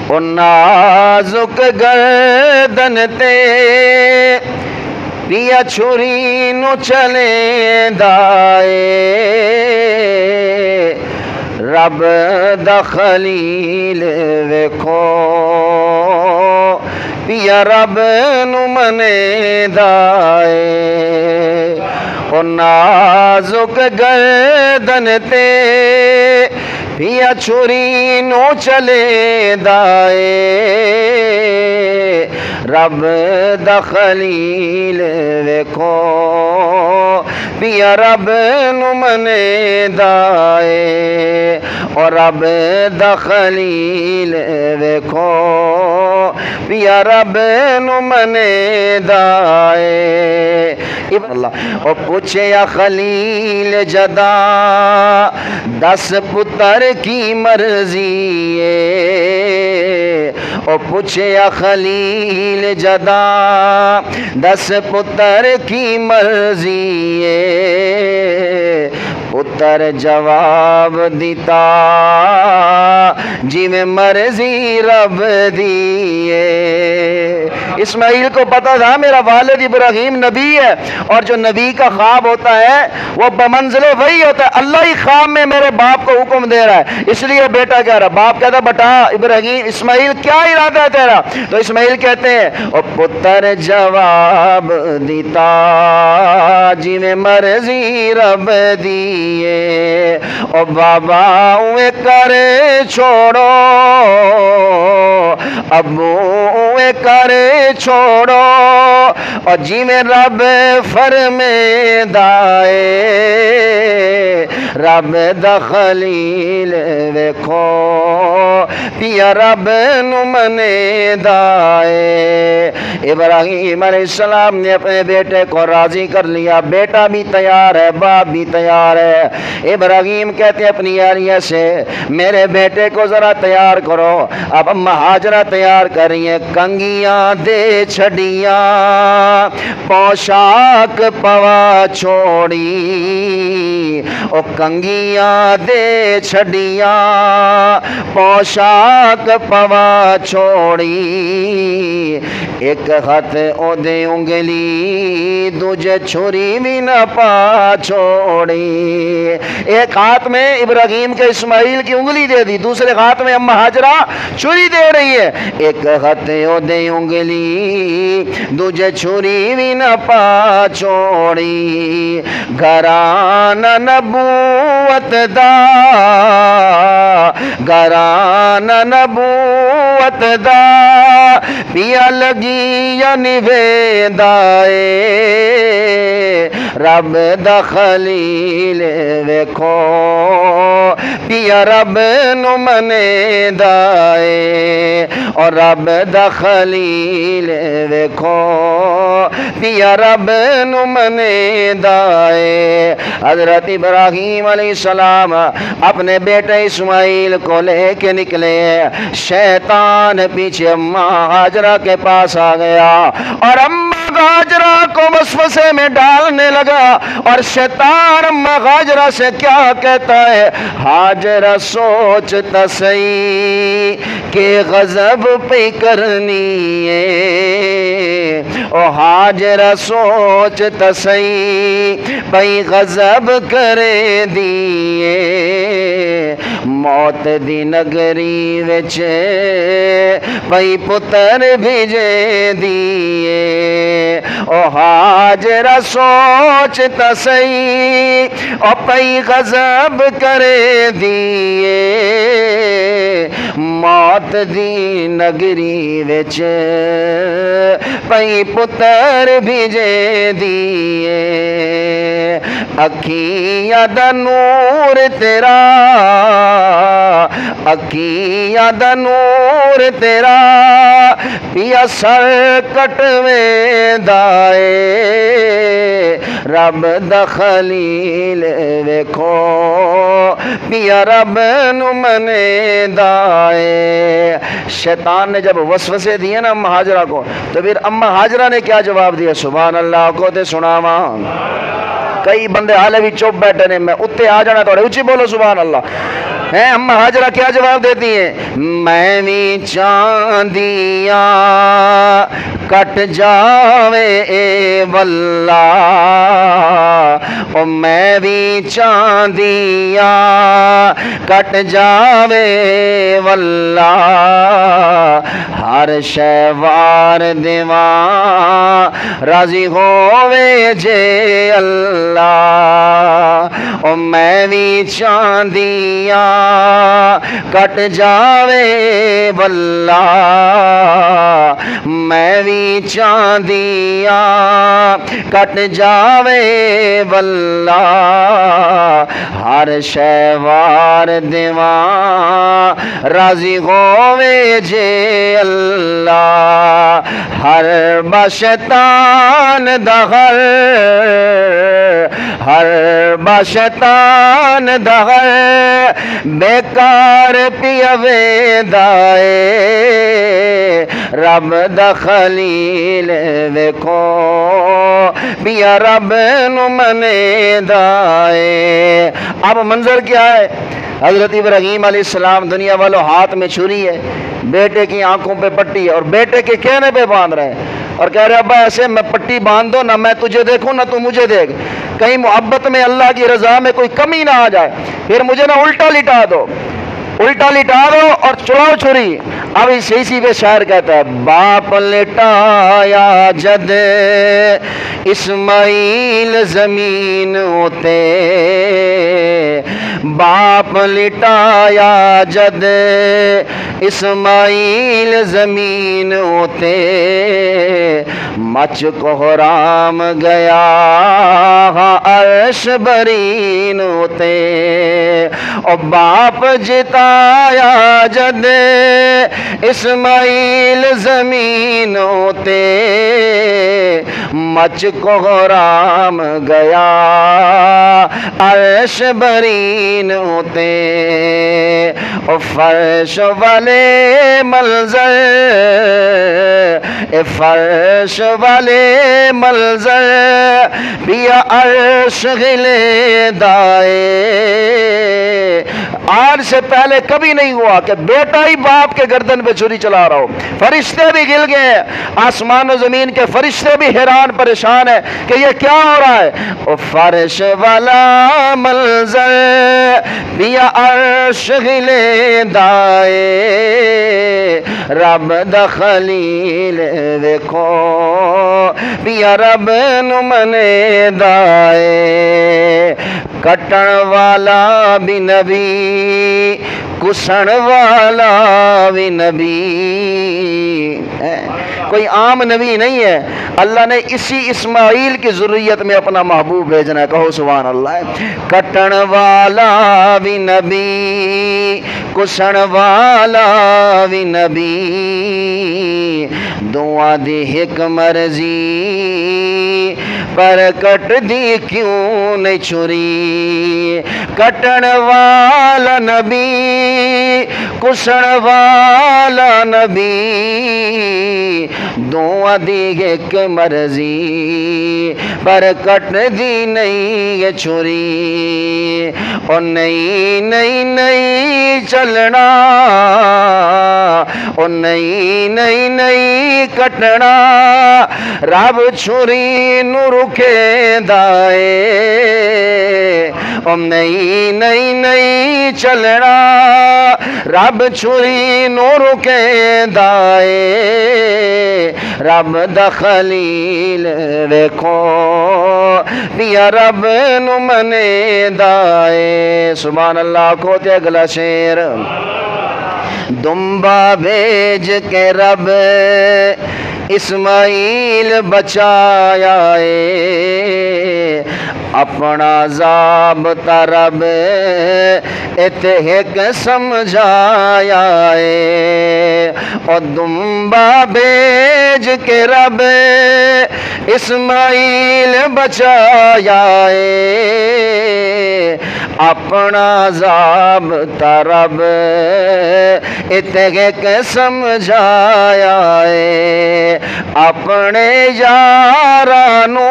او نازک گردن تے پیا چھری نو چلے دائے رب دا خلیل ویکھو پیا رب نو منے دائے او نازک گردن تے پیا چھری نو چلے دائے رب دا خلیل ویکھو پیا رب نو منے دائے اور رب دا خلیل ویکھو پیا رب نو منے دائے اللہ او پوچھے یا خلیل جدا دس پتر کی مرضی ہے او پوچھے یا خلیل جدا دس پتر کی مرضی ہے پتر جواب دیتا جی میں مرضی رب دیے اسماعیل کو پتا تھا میرا والد ابراہیم نبی ہے اور جو نبی کا خواب ہوتا ہے وہ بمنزل وہی ہوتا ہے اللہ ہی خواب میں میرے باپ کو حکم دے رہا ہے اس لیے بیٹا کہہ رہا باپ کہتا بٹا ابراہیم اسماعیل کیا ارادہ ہے تیرا تو اسماعیل کہتے ہیں او پتر جواب دیتا جی میں مرضی رب دیے او بابا اوے کر چھوڑو ابو اوے کر چھوڑو اور جی میں رب فرمے دائے رب دا خلیل ویکھو پیا رب نو منے دائے ابراہیم علیہ السلام نے اپنے بیٹے کو راضی کر لیا بیٹا بھی تیار ہے باپ بھی تیار ہے ابراہیم کہتے ہیں اپنی یاریہ سے میرے بیٹے کو ذرا تیار کرو اب اماں ہاجرہ تیار کر رہی ہیں کنگیاں دے چھڑیاں پوشاک پوا چھوڑی او کنگیاں دے چھڑیاں پوشاک پوا چھوڑی ایک ہاتھ او دے انگلی دوجے چھری بھی نہ پا چھوڑی ایک ہاتھ میں ابراہیم کے اسماعیل کی انگلی دے دی دوسرے ہاتھ میں اماں ہاجرہ چھری دے رہی ہے ایک ہاتھ او دے انگلی دوجے چھری بھی نہ پا چھوڑی گھرانہ نبوت دا گھرانہ نبوت دا پیا لگی یا نویندائے رب دا خلیل ویکھو پیا رب نو منے دائے اور رب دا خلیل ویکھو پیا رب نو منے دائے حضرت ابراہیم علیہ السلام اپنے بیٹے اسماعیل کو لے کے نکلے شیطان پیچھے اماں ہاجرہ کے پاس آ گیا اور اماں ہاجرہ کو وسوسے میں ڈالنے لگا اور شیطان اماں ہاجرہ سے کیا کہتا ہے ہاجرہ سوچتا صحیح کہ غضب پہ کرنی ہے او ہاجرہ سوچتا صحیح پہ غضب کرے دیے موت دی نگری وچ پئی پتر بھیجے دیے او ہاجرہ سوچتا صحیح او پئی غضب کرے دیے موت دی نگری وچ پئی پتر بھیجے دیے اکھیاں دا نور تیرا اکھیاں دا نور تیرا پیا سر کٹویں دائے رب دا خلیل ویکھو پیا رب نو منے دائے شیطان نے جب وسوسے دیے نا اماں ہاجرہ کو تو پھر اماں ہاجرہ نے کیا جواب دیا سبحان اللہ کو تے سناواں کئی بندے حالے بھی چپ بیٹھے نے میں اتنے آ جانا توڑے اچھی بولو سبحان اللہ ہیں اما ہاجرہ کیا جواب دیتی ہیں؟ میں بھی چاندیاں کٹ جاوے واللہ، او میں بھی چاندیاں کٹ جاوے واللہ، ہر شے وار دیواں راضی ہووے جے اللہ، او میں بھی چاندیاں کٹ جاوے واللہ، میں بھی چاندیاں کٹ جاوے واللہ، ہر شے وار دیواں راضی ہووے جے اللہ، ہر بشیطان دغر، ہر بشیطان دغر بیکار پیوے دائے، رب دا خلیل ویکھو پیا رب نو منے دائے۔ اب منظر کیا ہے؟ حضرت ابراہیم علیہ السلام دنیا والوں ہاتھ میں چھری ہے، بیٹے کی آنکھوں پہ پٹی ہے اور بیٹے کے کہنے پہ باندھ رہے ہیں اور کہہ رہے ابا ایسے میں پٹی باندھ دو، نہ میں تجھے دیکھوں نہ تو مجھے دیکھ، کہیں محبت میں اللہ کی رضا میں کوئی کمی نہ آ جائے، پھر مجھے نہ الٹا لٹا دو، الٹا لٹا دو اور چلاؤ چھری۔ اب اسی پہ شاعر کہتا ہے باپ لٹایا جد اسماعیل زمین ہوتے، باپ لٹایا جد اسماعیل زمین ہوتے، مچ کوہرام گیا ہاں عرش برین ہوتے، اور باپ جتایا جد اسماعیل زمین ہوتے، مچ کوہرام گیا عرش برین ہوتے، اور فرش والے منظر، فرش والے منظر بیا عرش غلے دائے، آج سے پہلے کبھی نہیں ہوا کہ بیٹا ہی باپ کے گردن پہ چھری چلا رہا ہو، فرشتے بھی گل گئے، آسمان و زمین کے فرشتے بھی حیران پریشان ہیں کہ یہ کیا ہو رہا ہے۔ او فرش والا منظر بیا عرش غلے دائے، رب دا خلیل ویکھو بیا رب نو منے دائے، کٹن والا بھی نبی کسن والا بھی نبی، کوئی عام نبی نہیں ہے، اللہ نے اسی اسماعیل کی ذریت میں اپنا محبوب بھیجنا ہے، کہو سبحان اللہ۔ کٹن والا بھی نبی کسن والا بھی نبی، دعا دی ایک مرضی پر کٹ دی کیوں نہیں چھری، کٹن والا نبی کسن والا نبی، دعا دی ایک مرضی پر کٹ دی نہیں یہ چھری، اور نہیں نہیں نہیں چلنا، اور نہیں نہیں نہیں کٹنا، رب چھری نو رکھے دائے، اور نہیں نہیں نہیں چلنا، رب چھری نو رکھے دائے، رب دا خلیل ویکھو پیا رب نو منے دائے، سبحان اللہ کو تے اگلا شعر، دمبا بھیج کے رب اسماعیل بچایا ہے، اپنا ضابطہ رب اتحق سمجھایا ہے، اور دمبا بھیج کے رب اسماعیل بچایا ہے، اپنا ضابطہ رب اتحق سمجھایا ہے، اپنے یارانوں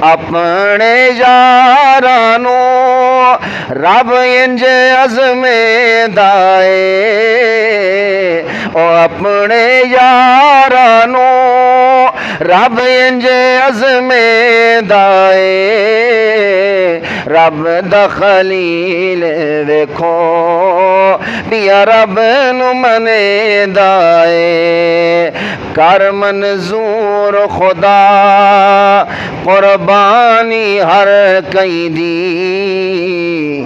اپنے یارانو رب انج ازمیندائے او اپنے یارانو رب انج ازمیندائے رب دا خلیل ویکھو پیا رب نو منیندائے کر منظور خدا قربانی ہر کئی دی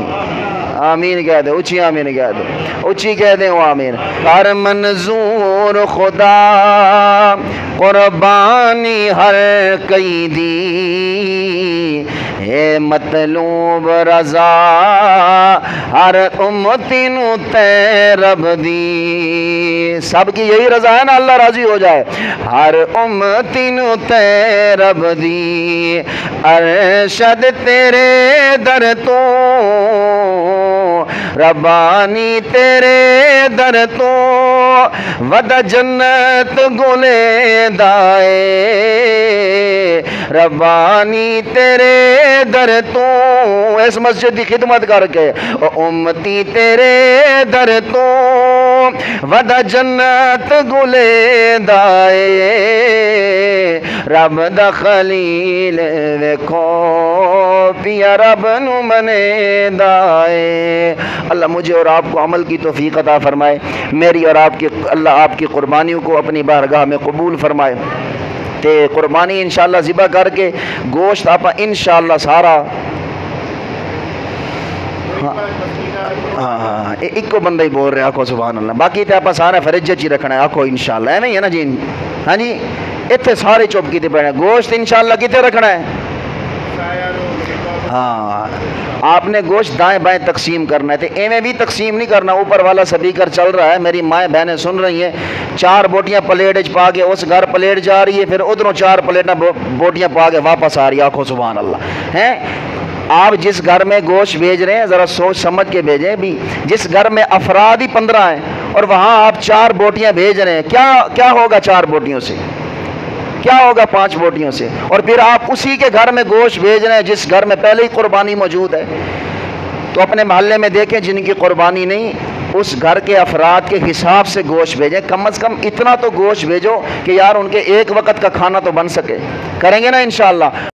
آمین کہہ دے اچھی آمین کہہ دے اچھی کہہ دے آمین کر منظور خدا قربانی ہر کئی دی اے مطلوب رضا ہر امتی نو تے رب دی سب کی یہی رضا ہے نا اللہ راضی ہو جائے ہر امتی نو تے رب دی ارشد تیرے در تو ربانی تیرے در تو ود جنت گلے دائے ربانی تیرے در تو اس مسجد کی خدمت کر کے امتی تیرے در تو ود جنت گلے دائے رب دا خلیل ویکھو پیا رب نو منے دائے اللہ مجھے اور آپ کو عمل کی توفیق عطا فرمائے میری اور آپ کی اللہ آپ کی قربانیوں کو اپنی بارگاہ میں قبول فرمائے تے قربانی انشاءاللہ ذبح کر کے گوشت آپ انشاءاللہ سارا ہاں ایک کو بندہ ہی بول رہے آکھو سبحان اللہ باقی تے آپ سارا فرج چی رکھنا ہے آکھو انشاءاللہ ہے نہیں ہے نا جی ہاں جی اتنے سارے چوپ کیتے پڑے گوشت انشاءاللہ کتے رکھنا ہے ہاں آپ نے گوشت دائیں بائیں تقسیم کرنا ہے تو ایویں بھی تقسیم نہیں کرنا اوپر والا سپیکر چل رہا ہے میری مائیں بہنیں سن رہی ہیں 4 بوٹیاں پلیٹ پا کے اس گھر پلیٹ جا رہی ہے پھر ادھروں 4 پلیٹاں بوٹیاں پا کے واپس آ رہی ہے آنکھوں سبحان اللہ ہیں آپ جس گھر میں گوشت بھیج رہے ہیں ذرا سوچ سمجھ کے بھیجیں بھی جس گھر میں افراد ہی 15 ہیں اور وہاں آپ 4 بوٹیاں بھیج رہے ہیں کیا ہوگا 4 بوٹیوں سے کیا ہوگا 5 بوٹیوں سے اور پھر آپ اسی کے گھر میں گوشت بھیج رہے ہیں جس گھر میں پہلے ہی قربانی موجود ہے تو اپنے محلے میں دیکھیں جن کی قربانی نہیں اس گھر کے افراد کے حساب سے گوشت بھیجیں کم از کم اتنا تو گوشت بھیجو کہ یار ان کے ایک وقت کا کھانا تو بن سکے کریں گے نا انشاءاللہ